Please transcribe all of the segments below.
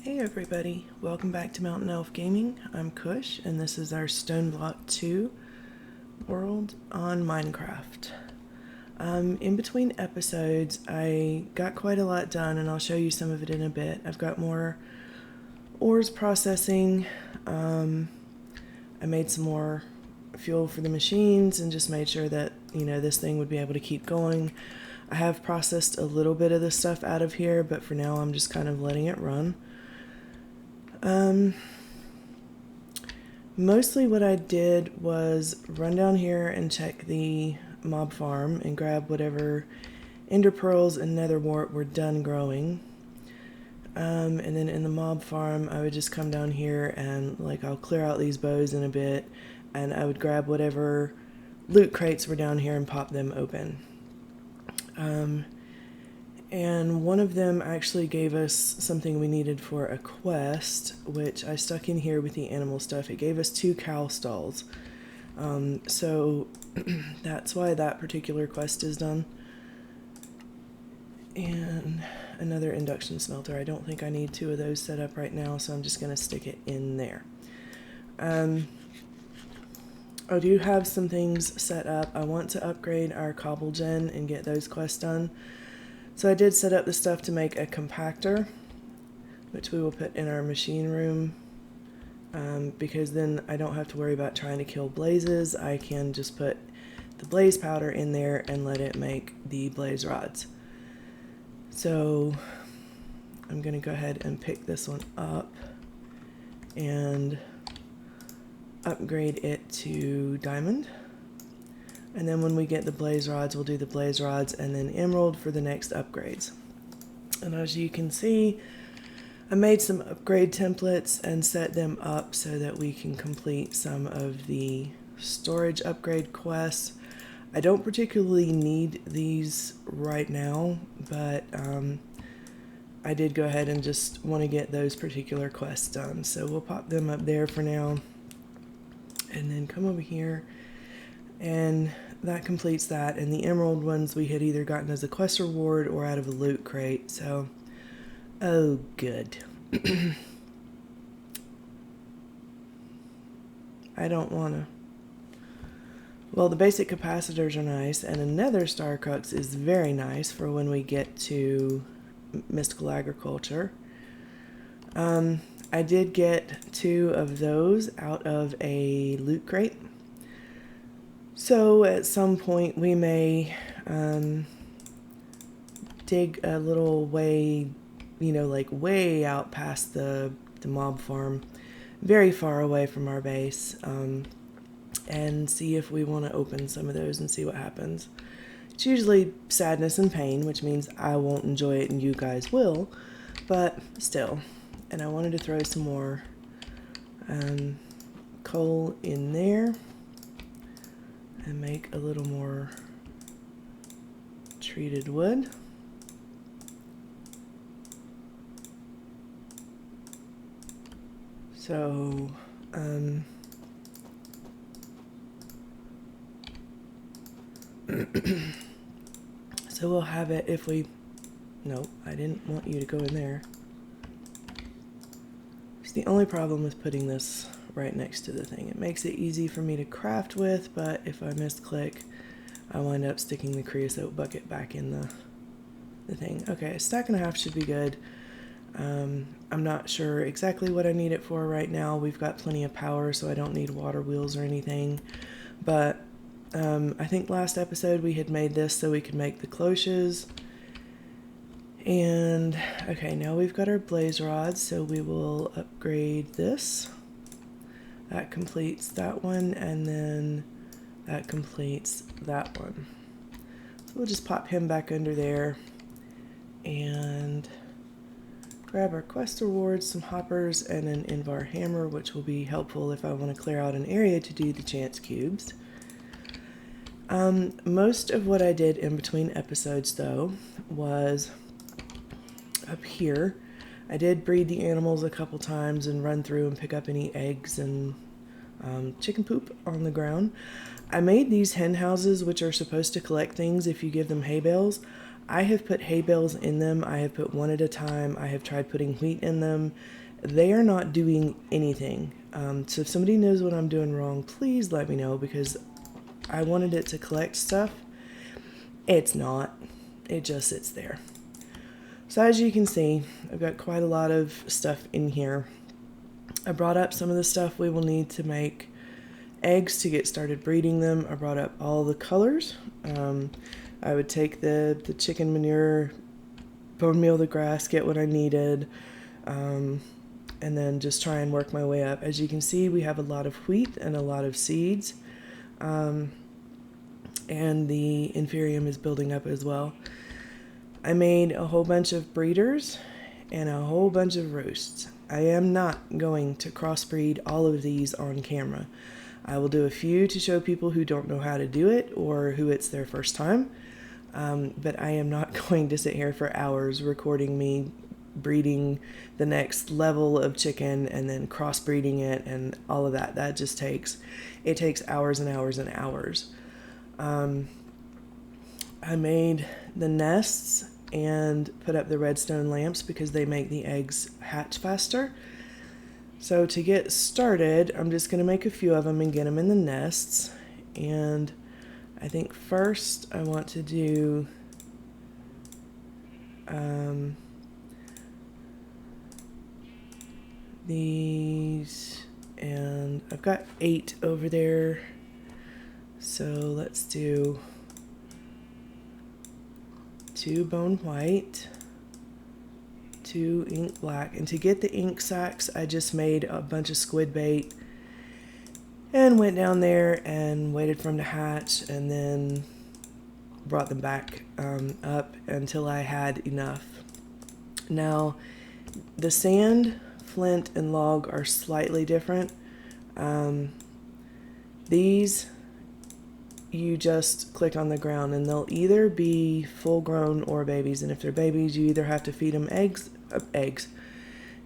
Hey everybody, welcome back to Mountain Elf Gaming. I'm Kush, and this is our Stoneblock 2 world on Minecraft. In between episodes, I got quite a lot done, and I'll show you some of it in a bit. I've got more ores processing. I made some more fuel for the machines and just made sure that, this thing would be able to keep going. I have processed a little bit of the stuff out of here, but for now I'm just kind of letting it run. Mostly what I did was run down here and check the mob farm and grab whatever ender pearls and nether wart were done growing. And then in the mob farm, I would just come down here and I'll clear out these bows in a bit, and I would grab whatever loot crates were down here and pop them open. And one of them actually gave us something we needed for a quest, which I stuck in here with the animal stuff. It gave us 2 cow stalls. So that's why that particular quest is done. And another induction smelter. I don't think I need 2 of those set up right now, so I'm just going to stick it in there. I do have some things set up. I want to upgrade our cobble gen and get those quests done. So I did set up the stuff to make a compactor, which we will put in our machine room, because then I don't have to worry about trying to kill blazes. I can just put the blaze powder in there and let it make the blaze rods. So I'm going to go ahead and pick this one up and upgrade it to diamond. And then when we get the blaze rods, we'll do the blaze rods and then emerald for the next upgrades. And as you can see, I made some upgrade templates and set them up so that we can complete some of the storage upgrade quests. I don't particularly need these right now, but I did go ahead and just want to get those particular quests done. So we'll pop them up there for now. And then come over here. And that completes that. And the emerald ones we had either gotten as a quest reward or out of a loot crate. So, oh, good. I don't want to. Well, the basic capacitors are nice, and a nether star crux is very nice for when we get to mystical agriculture. I did get 2 of those out of a loot crate. So at some point we may dig a little way, way out past the mob farm, very far away from our base, and see if we want to open some of those and see what happens. It's usually sadness and pain, which means I won't enjoy it and you guys will, but still. And I wanted to throw some more coal in there and make a little more treated wood. So, so we'll have it if we, no, I didn't want you to go in there. It's the only problem with putting this right next to the thing. It makes it easy for me to craft with, but if I misclick, I wind up sticking the creosote bucket back in the thing. Okay, a stack and a half should be good. I'm not sure exactly what I need it for right now. We've got plenty of power, so I don't need water wheels or anything. But I think last episode we had made this so we could make the cloches. And, okay, now we've got our blaze rods, so we will upgrade this. That completes that one, and then that completes that one. So we'll just pop him back under there and grab our quest rewards, some hoppers, and an Invar hammer, which will be helpful if I want to clear out an area to do the chance cubes. Most of what I did in between episodes, though, was up here. I did breed the animals a couple times and run through and pick up any eggs and chicken poop on the ground. I made these hen houses, which are supposed to collect things if you give them hay bales. I have put hay bales in them. I have put one at a time. I have tried putting wheat in them. They are not doing anything. So if somebody knows what I'm doing wrong, please let me know, because I wanted it to collect stuff. It's not. It just sits there. So as you can see, I've got quite a lot of stuff in here. I brought up some of the stuff we will need to make eggs to get started breeding them. I brought up all the colors. I would take the chicken manure, bone meal the grass, get what I needed, and then just try and work my way up. As you can see, we have a lot of wheat and a lot of seeds, and the inferium is building up as well. I made a whole bunch of breeders and a whole bunch of roosts. I am not going to crossbreed all of these on camera. I will do a few to show people who don't know how to do it or who it's their first time. But I am not going to sit here for hours recording me breeding the next level of chicken and then crossbreeding it and all of that. That just takes hours and hours and hours. I made the nests and put up the redstone lamps because they make the eggs hatch faster. So to get started, I'm just going to make a few of them and get them in the nests. And I think first I want to do these, and I've got 8 over there. So let's do 2 bone white, 2 ink black. And to get the ink sacs, I just made a bunch of squid bait and went down there and waited for them to hatch and then brought them back up until I had enough. Now, the sand, flint, and log are slightly different. These, you just click on the ground and they'll either be full grown or babies. And if they're babies, you either have to feed them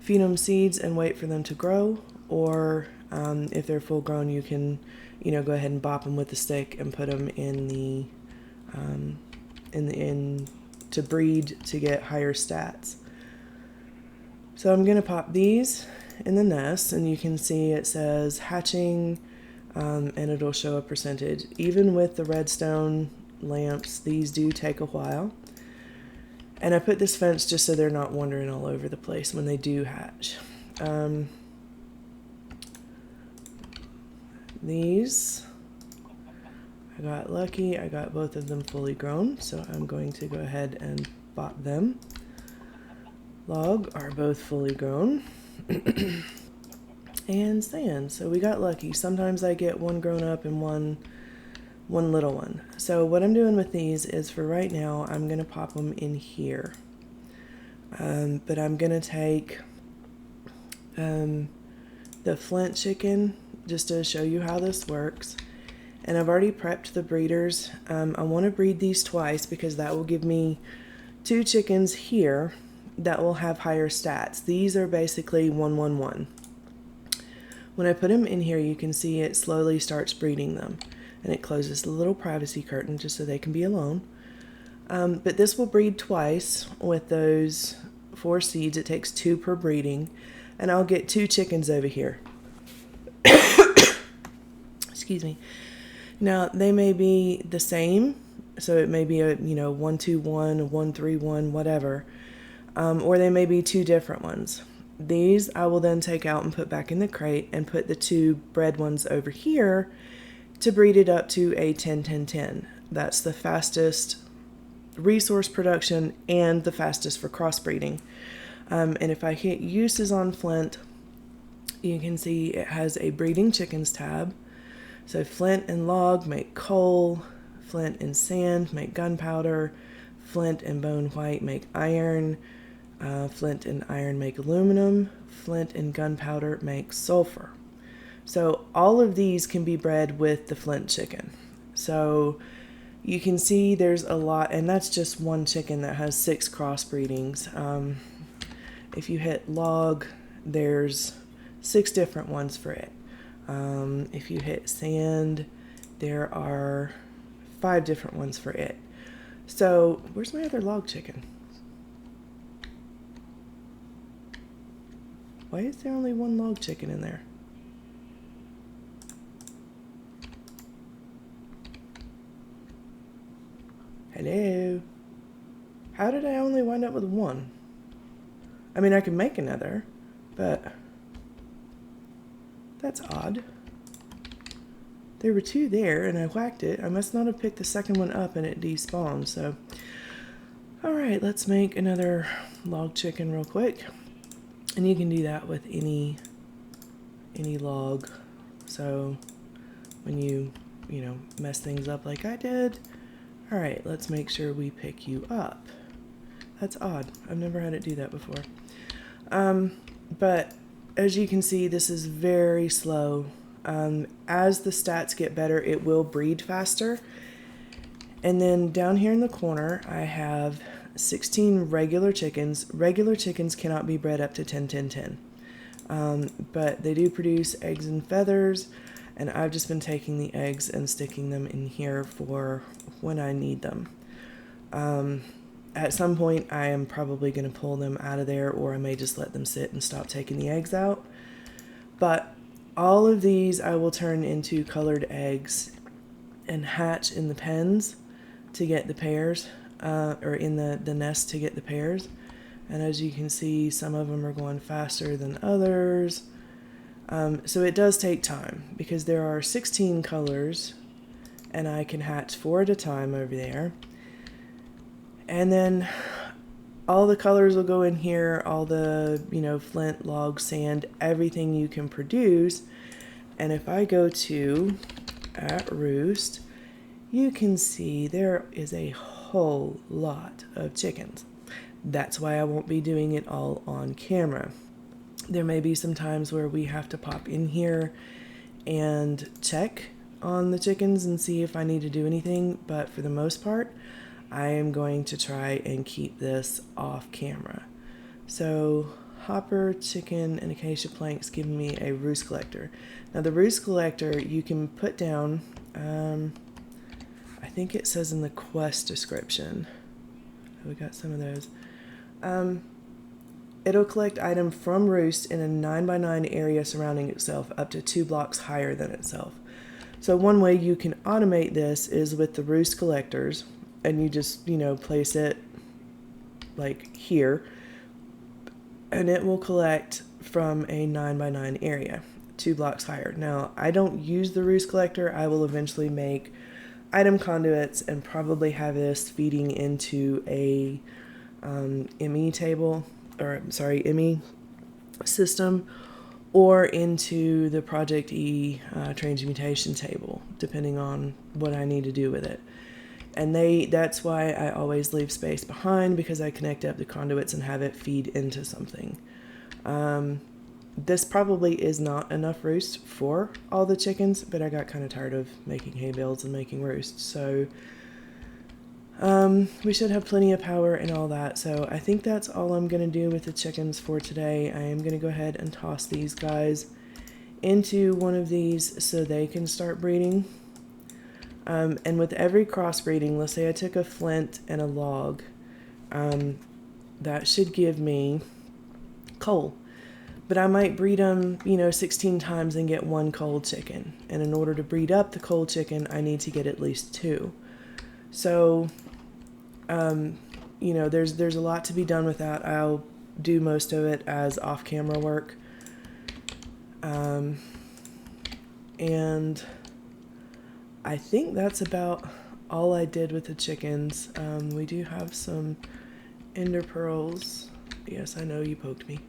feed them seeds and wait for them to grow, or if they're full grown, you can, go ahead and bop them with the stick and put them in to breed to get higher stats. So I'm going to pop these in the nest, and you can see it says hatching, and it'll show a percentage. Even with the redstone lamps, these do take a while. And I put this fence just so they're not wandering all over the place when they do hatch. These, I got lucky. I got both of them fully grown, so I'm going to go ahead and bop them. Log are both fully grown. And sand, so we got lucky. Sometimes I get one grown up and one little one. So what I'm doing with these is, for right now, I'm going to pop them in here. But I'm going to take the flint chicken just to show you how this works. And I've already prepped the breeders. I want to breed these twice because that will give me 2 chickens here that will have higher stats. These are basically 1-1-1. When I put them in here, you can see it slowly starts breeding them. And it closes the little privacy curtain just so they can be alone. But this will breed twice with those 4 seeds. It takes 2 per breeding. And I'll get 2 chickens over here. Excuse me. Now, they may be the same. So it may be a 1-2-1, 1-3-1, whatever. Or they may be 2 different ones. These I will then take out and put back in the crate and put the 2 bred ones over here to breed it up to a 10-10-10. That's the fastest resource production and the fastest for crossbreeding. And if I hit uses on flint, you can see it has a breeding chickens tab. So flint and log make coal, flint and sand make gunpowder, flint and bone white make iron, flint and iron make aluminum, flint and gunpowder make sulfur. So all of these can be bred with the flint chicken. So you can see there's a lot, and that's just one chicken that has 6 crossbreedings. If you hit log, there's 6 different ones for it. If you hit sand, there are 5 different ones for it. So where's my other log chicken? Why is there only one log chicken in there? Hello? How did I only wind up with one? I mean, I can make another, but that's odd. There were two there, and I whacked it. I must not have picked the second one up, and it despawned, so... Alright, let's make another log chicken real quick. And you can do that with any log. So, when you mess things up like I did... Alright, let's make sure we pick you up. That's odd. I've never had it do that before. But as you can see, this is very slow. As the stats get better, it will breed faster. And then down here in the corner, I have 16 regular chickens. Regular chickens cannot be bred up to 10, 10, 10. But they do produce eggs and feathers. And I've just been taking the eggs and sticking them in here for when I need them. At some point, I am probably going to pull them out of there, or I may just let them sit and stop taking the eggs out. But all of these I will turn into colored eggs and hatch in the pens to get the pairs, or in the nest to get the pairs. And as you can see, some of them are going faster than others. So it does take time, because there are 16 colors, and I can hatch 4 at a time over there. And then all the colors will go in here, all the, flint, log, sand, everything you can produce. And if I go to at roost, you can see there is a whole lot of chickens. That's why I won't be doing it all on camera. There may be some times where we have to pop in here and check on the chickens and see if I need to do anything, but for the most part, I am going to try and keep this off camera. So hopper, chicken, and acacia planks give me a roost collector. Now the roost collector you can put down, I think it says in the quest description. We got some of those. It'll collect item from roost in a 9x9 area surrounding itself up to 2 blocks higher than itself. So one way you can automate this is with the roost collectors, and you just, place it like here, and it will collect from a 9x9 area, 2 blocks higher. Now, I don't use the roost collector. I will eventually make item conduits and probably have this feeding into a ME table, or sorry, ME system, or into the Project E transmutation table, depending on what I need to do with it. And that's why I always leave space behind, because I connect up the conduits and have it feed into something. This probably is not enough roost for all the chickens, but I got kind of tired of making hay bales and making roosts. So we should have plenty of power and all that. So I think that's all I'm going to do with the chickens for today. I am going to go ahead and toss these guys into one of these so they can start breeding. And with every crossbreeding, let's say I took a flint and a log, that should give me coal. But I might breed them, 16 times and get 1 cold chicken. And in order to breed up the cold chicken, I need to get at least 2. So, there's a lot to be done with that. I'll do most of it as off-camera work. And I think that's about all I did with the chickens. We do have some ender pearls. Yes, I know you poked me.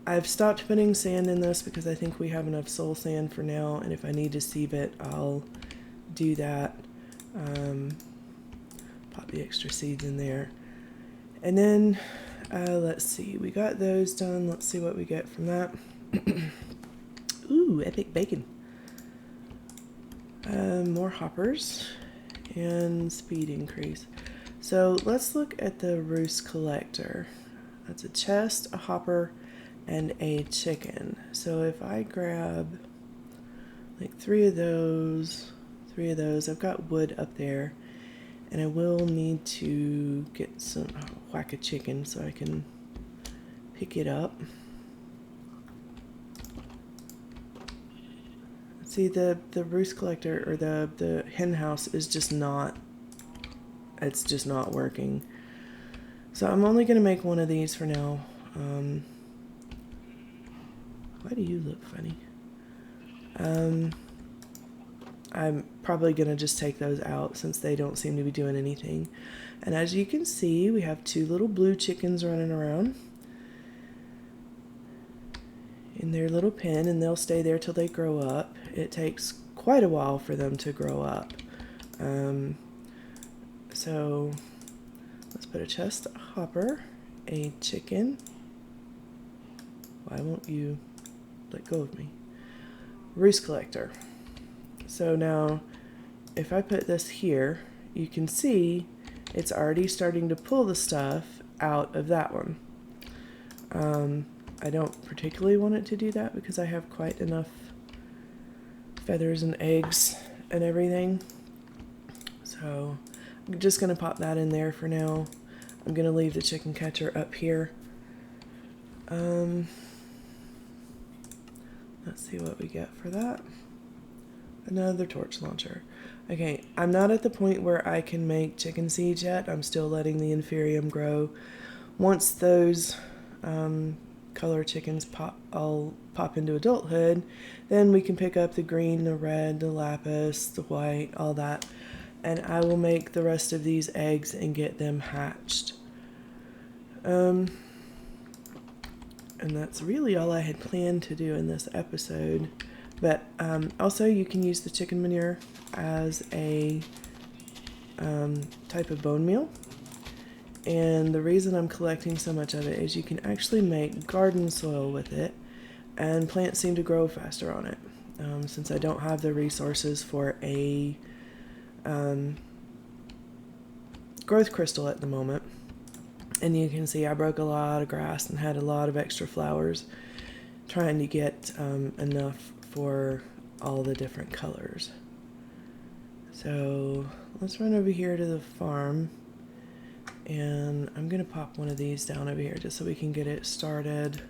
I've stopped putting sand in this because I think we have enough soul sand for now, and if I need to sieve it, I'll do that. Pop the extra seeds in there. And then, let's see, we got those done. Let's see what we get from that. Ooh, epic bacon. More hoppers and speed increase. So let's look at the roost collector. That's a chest, a hopper, and a chicken. So if I grab like 3 of those, I've got wood up there. And I will need to get some whack a chicken so I can pick it up. See, the roost collector, or the hen house, is just not, it's just not working. So I'm only going to make one of these for now. Why do you look funny? I'm probably going to just take those out since they don't seem to be doing anything. And as you can see, we have 2 little blue chickens running around in their little pen, and they'll stay there till they grow up. It takes quite a while for them to grow up. So let's put a chest hopper, a chicken. Why won't you let go of me? Roost collector. So now if I put this here, you can see it's already starting to pull the stuff out of that one. I don't particularly want it to do that because I have quite enough feathers and eggs and everything. So I'm just going to pop that in there for now. I'm going to leave the chicken catcher up here. Let's see what we get for that. Another torch launcher. Okay, I'm not at the point where I can make chicken seeds yet. I'm still letting the inferium grow. Once those color chickens all pop into adulthood, then we can pick up the green, the red, the lapis, the white, all that, and I will make the rest of these eggs and get them hatched. And that's really all I had planned to do in this episode. But also you can use the chicken manure as a type of bone meal. And the reason I'm collecting so much of it is you can actually make garden soil with it, and plants seem to grow faster on it. Since I don't have the resources for a growth crystal at the moment. And you can see I broke a lot of grass and had a lot of extra flowers trying to get enough for all the different colors. So let's run over here to the farm, and I'm going to pop one of these down over here just so we can get it started.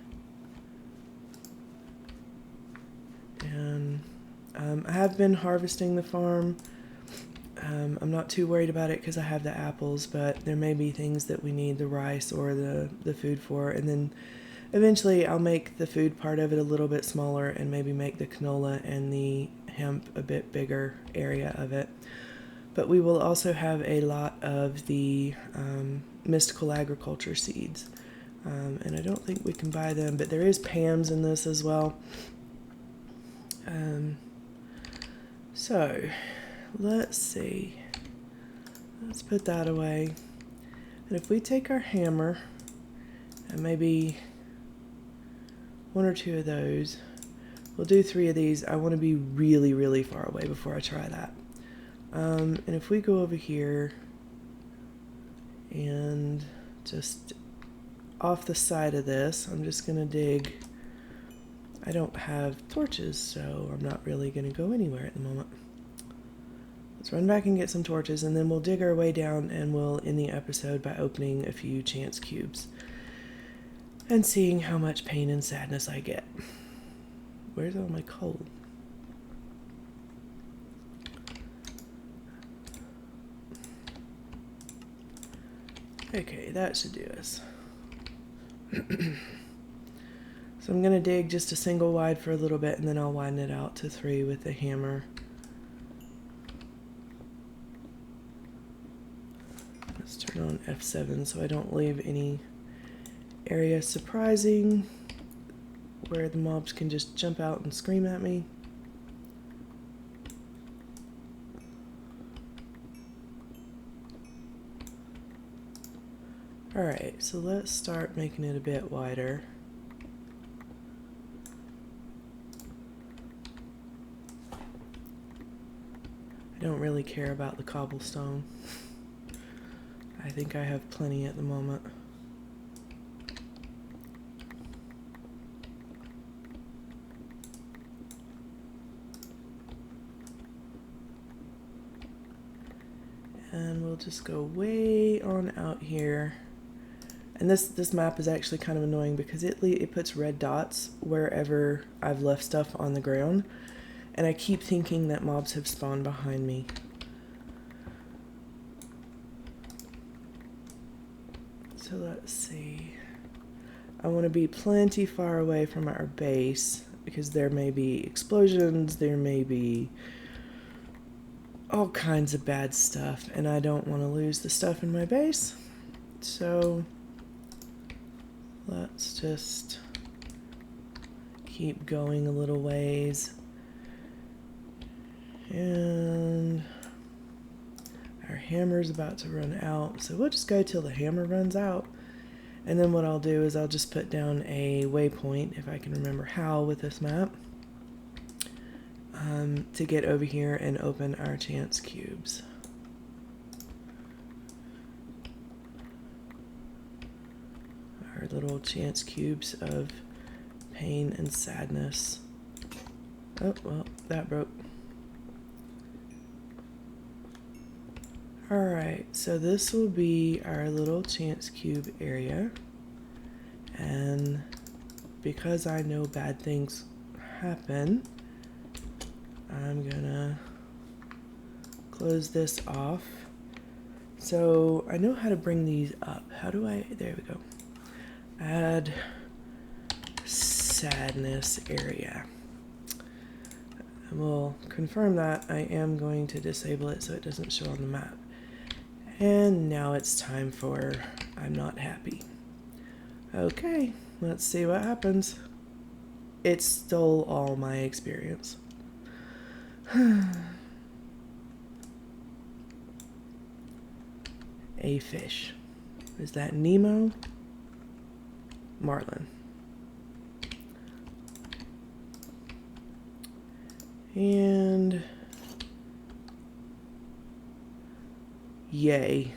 And I have been harvesting the farm. I'm not too worried about it because I have the apples, but there may be things that we need the rice or the food for, and then eventually I'll make the food part of it a little bit smaller and maybe make the canola and the hemp a bit bigger area of it. But we will also have a lot of the mystical agriculture seeds, and I don't think we can buy them, but there is Pam's in this as well. So let's see, let's put that away. And if we take our hammer and maybe 1 or 2 of those, we'll do 3 of these. I want to be really, really far away before I try that. And if we go over here and just off the side of this, I'm just going to dig. I don't have torches, so I'm not really going to go anywhere at the moment. Let's run back and get some torches, and then we'll dig our way down, and we'll end the episode by opening a few chance cubes and seeing how much pain and sadness I get. Where's all my coal? Okay, that should do us. So I'm going to dig just a single wide for a little bit, and then I'll widen it out to 3 with the hammer. Let's turn on F7 so I don't leave any area surprising where the mobs can just jump out and scream at me. Alright, so let's start making it a bit wider. I don't really care about the cobblestone. I think I have plenty at the moment. And we'll just go way on out here. And this map is actually kind of annoying because it puts red dots wherever I've left stuff on the ground. And I keep thinking that mobs have spawned behind me. So let's see. I want to be plenty far away from our base because there may be explosions, there may be all kinds of bad stuff, and I don't want to lose the stuff in my base. So let's just keep going a little ways. And our hammer's about to run out, so we'll just go till the hammer runs out. And then what I'll do is I'll just put down a waypoint, if I can remember how with this map, to get over here and open our chance cubes. Our little chance cubes of pain and sadness. Oh, well, that broke. Alright, so this will be our little chance cube area, and because I know bad things happen, I'm gonna close this off. So I know how to bring these up. How do I, there we go. Add sadness area. And we'll confirm that I am going to disable it so it doesn't show on the map. And now it's time for I'm not happy. Okay, let's see what happens. It stole all my experience. A fish. Is that Nemo? Marlin. And yay.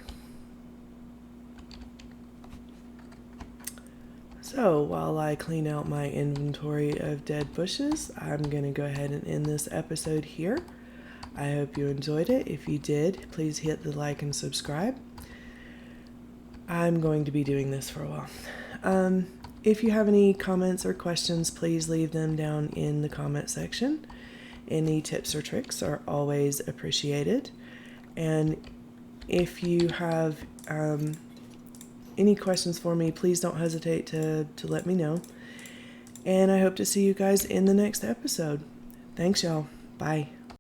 So while I clean out my inventory of dead bushes, I'm going to go ahead and end this episode here. I hope you enjoyed it. If you did, please hit the like and subscribe. I'm going to be doing this for a while. If you have any comments or questions, please leave them down in the comment section. Any tips or tricks are always appreciated. And if you have any questions for me, please don't hesitate to let me know. And I hope to see you guys in the next episode. Thanks, y'all. Bye.